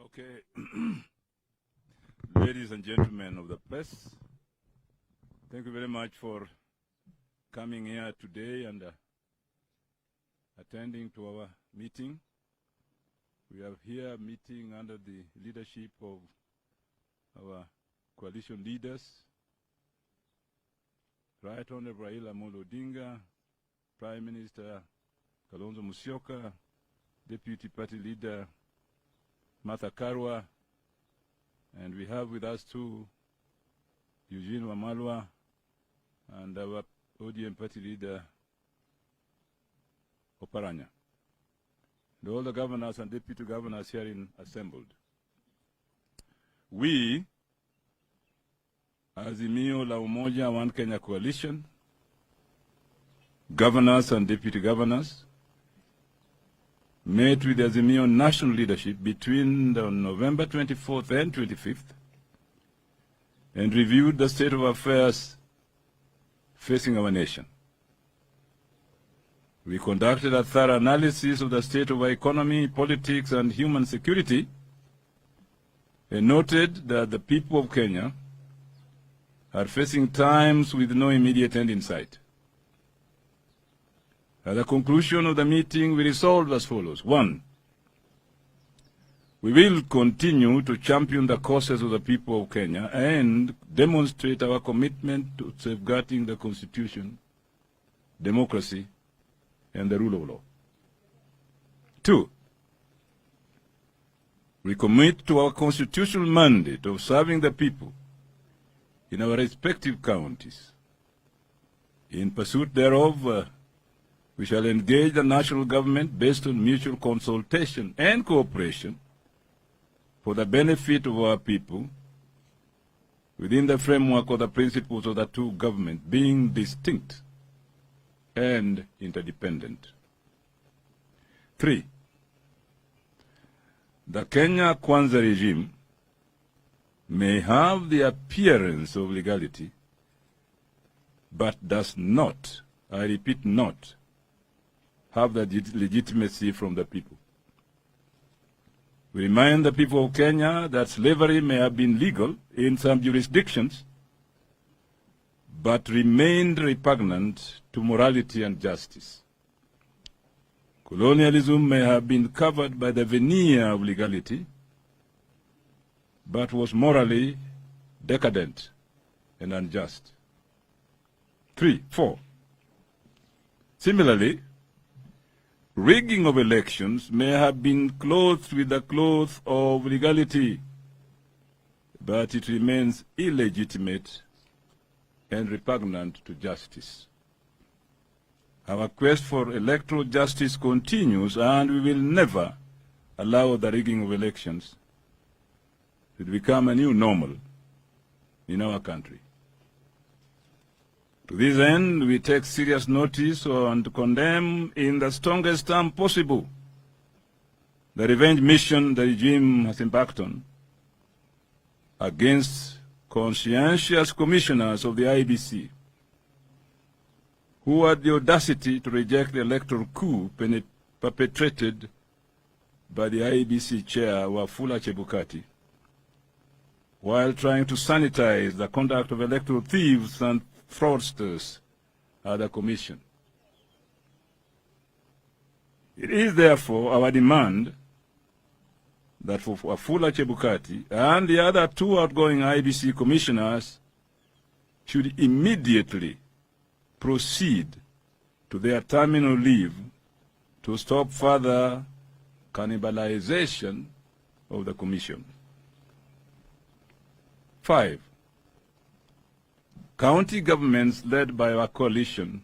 Okay. Ladies and gentlemen of the press, thank you very much for coming here today and attending to our meeting. We are here meeting under the leadership of our coalition leaders, Right Honorable Raila Amolo Odinga, Prime Minister Kalonzo Musyoka, Deputy Party Leader Martha Karua, and we have with us too Eugene Wamalwa and our ODM Party Leader Oparanya, and all the governors and deputy governors here assembled. We, Azimio la Umoja One Kenya Coalition, governors and deputy governors, met with the Azimio national leadership between November 24th and 25th and reviewed the state of affairs facing our nation. We conducted a thorough analysis of the state of our economy, politics, and human security, and noted that the people of Kenya are facing times with no immediate end in sight. At the conclusion of the meeting, we resolved as follows. 1, we will continue to champion the causes of the people of Kenya and demonstrate our commitment to safeguarding the Constitution, democracy, and the rule of law. 2, we commit to our constitutional mandate of serving the people in our respective counties. In pursuit thereof, we shall engage the national government based on mutual consultation and cooperation for the benefit of our people within the framework of the principles of the two governments being distinct and interdependent. 3, the Kenya Kwanza regime may have the appearance of legality, but does not, I repeat not, have the legitimacy from the people. We remind the people of Kenya that slavery may have been legal in some jurisdictions, but remained repugnant to morality and justice. Colonialism may have been covered by the veneer of legality, but was morally decadent and unjust. 4, similarly, rigging of elections may have been clothed with the cloth of legality, but it remains illegitimate and repugnant to justice. Our quest for electoral justice continues, and we will never allow the rigging of elections to become a new normal in our country. To this end, we take serious notice and condemn in the strongest term possible the revenge mission the regime has embarked on against conscientious commissioners of the IEBC, who had the audacity to reject the electoral coup perpetrated by the IEBC chair, Wafula Chebukati, while trying to sanitize the conduct of electoral thieves and fraudsters at the Commission. It is therefore our demand that for Wafula Chebukati and the other two outgoing IEBC commissioners should immediately proceed to their terminal leave to stop further cannibalization of the Commission. 5. County governments led by our coalition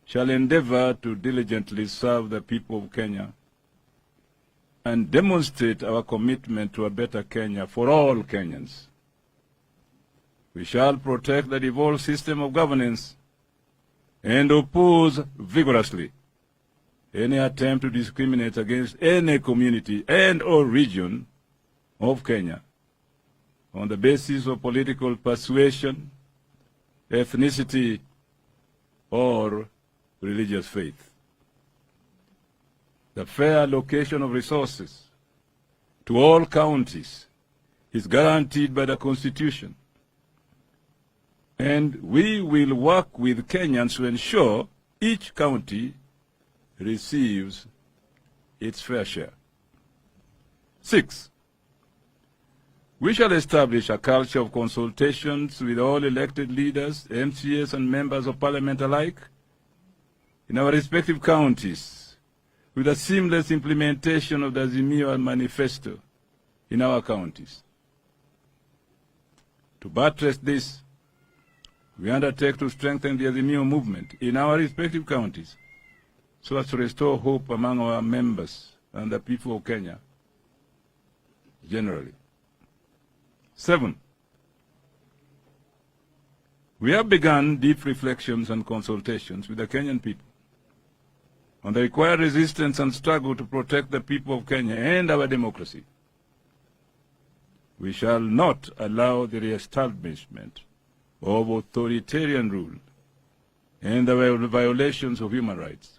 shall endeavor to diligently serve the people of Kenya and demonstrate our commitment to a better Kenya for all Kenyans. We shall protect the devolved system of governance and oppose vigorously any attempt to discriminate against any community and or region of Kenya on the basis of political persuasion, ethnicity, or religious faith. The fair allocation of resources to all counties is guaranteed by the Constitution, and we will work with Kenyans to ensure each county receives its fair share. 6. We shall establish a culture of consultations with all elected leaders, MCAs, and members of parliament alike in our respective counties, with a seamless implementation of the Azimio and Manifesto in our counties. To buttress this, we undertake to strengthen the Azimio movement in our respective counties so as to restore hope among our members and the people of Kenya generally. 7. We have begun deep reflections and consultations with the Kenyan people on the required resistance and struggle to protect the people of Kenya and our democracy. We shall not allow the reestablishment of authoritarian rule and the violations of human rights.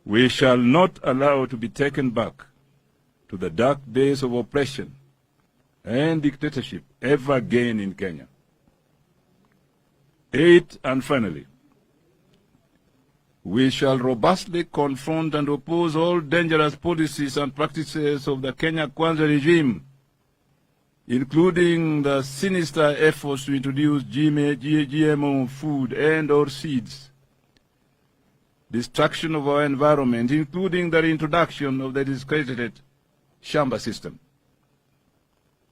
We shall not allow to be taken back to the dark days of oppression and dictatorship ever again in Kenya. 8, and finally, we shall robustly confront and oppose all dangerous policies and practices of the Kenya Kwanza regime, including the sinister efforts to introduce GMO food and or seeds, destruction of our environment, including the reintroduction of the discredited Shamba system,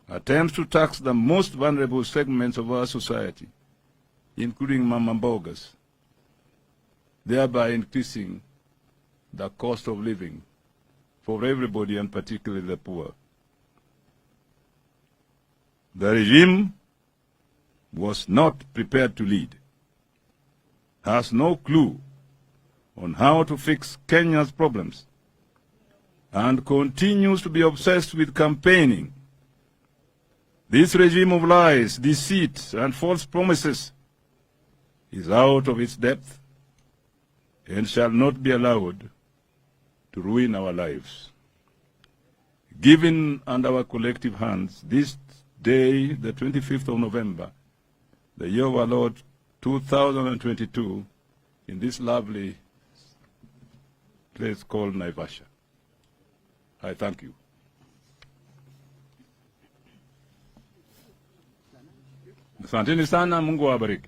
attempts to tax the most vulnerable segments of our society, including mama mbogas, thereby increasing the cost of living for everybody and particularly the poor. The regime was not prepared to lead, has no clue on how to fix Kenya's problems, and continues to be obsessed with campaigning. This regime of lies, deceit, and false promises is out of its depth and shall not be allowed to ruin our lives. Given under our collective hands, this day, the 25th of November, the year of our Lord 2022, in this lovely place called Naivasha. I thank you. Asanteni sana, Mungu awabariki.